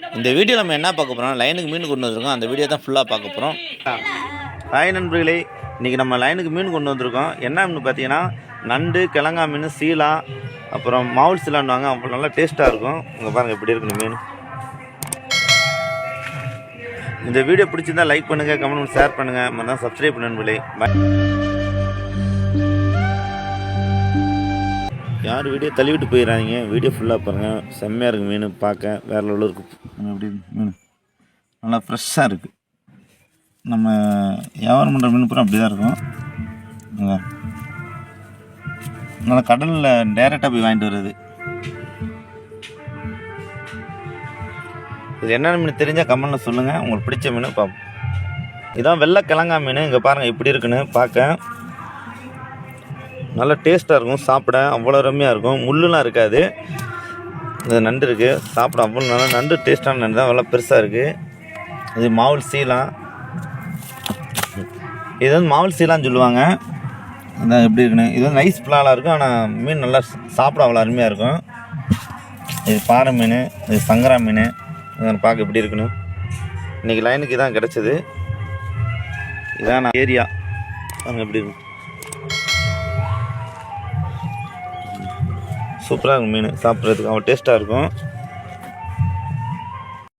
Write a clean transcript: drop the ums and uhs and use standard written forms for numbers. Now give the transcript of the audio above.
இந்த வீடியோ நம்ம என்ன பார்க்க போகிறோம், லைனுக்கு மீன் கொண்டு வந்திருக்கோம். அந்த வீடியோ தான் ஃபுல்லாக பார்க்க போகிறோம். ஹாய் நண்பர்களே, இன்றைக்கி நம்ம லைனுக்கு மீன் கொண்டு வந்திருக்கோம். என்ன மீன் பார்த்தீங்கன்னா நண்டு, கிழங்கா மீன், சீலா, அப்புறம் மாவுல் சீலான்னுவாங்க. அப்புறம் நல்லா டேஸ்ட்டாக இருக்கும். இங்கே பாருங்கள் எப்படி இருக்குன்னு மீன். இந்த வீடியோ பிடிச்சிருந்தா லைக் பண்ணுங்கள், கமெண்ட் பண்ணி ஷேர் பண்ணுங்கள், மறக்காம சப்ஸ்கிரைப் பண்ண நண்பர்களே. யார் வீடியோ தள்ளிவிட்டு போயிடறாங்க. வீடியோ ஃபுல்லாக பாருங்கள். செம்மையாக இருக்குது மீன் பார்க்க, வேறு லெவலில் இருக்குது. எப்படி மீன் நல்லா ஃப்ரெஷ்ஷாக இருக்குது. நம்ம வியாபாரம் பண்ணுற மீன் பூரா அப்படி தான் இருக்கும். நல்லா கடலில் டைரெக்டாக போய் வாங்கிட்டு வர்றது. இது என்னென்ன மீன் தெரிஞ்சால் கமெண்ட்டில் சொல்லுங்கள். உங்களுக்கு பிடிச்ச மீன் பார்ப்போம். இதான் வெள்ளை கிழங்கா மீன். இங்கே பாருங்கள் எப்படி இருக்குன்னு பார்க்க. நல்லா டேஸ்ட்டாக இருக்கும். சாப்பிட அவ்வளோ ரம்மியாக இருக்கும். முள்ளுலாம் இருக்காது. இது நண்டு இருக்குது, சாப்பிட அவ்வளோ நல்லா. நண்டு டேஸ்ட்டான நண்டு தான், அவ்வளோ பெருசாக இருக்குது. இது மாவுல் சீலா. இது வந்து மாவுல் சீலான்னு சொல்லுவாங்க. இதான் எப்படி இருக்குன்னு. இது வந்து நைஸ் பிளாலாக இருக்கும், ஆனால் மீன் நல்லா சாப்பிட அவ்வளோ அருமையாக இருக்கும். இது பாறை மீன், இது சங்கரா மீன். இதை பார்க்க எப்படி இருக்குன்னு. இன்றைக்கி லைனுக்கு இதான் கிடச்சிது. இதான் நான் ஏரியா பாருங்கள் எப்படி இருக்கும். சூப்பராக இருக்கும் மீன், சாப்பிட்றதுக்கு அவ்வளோ டேஸ்ட்டாக இருக்கும்.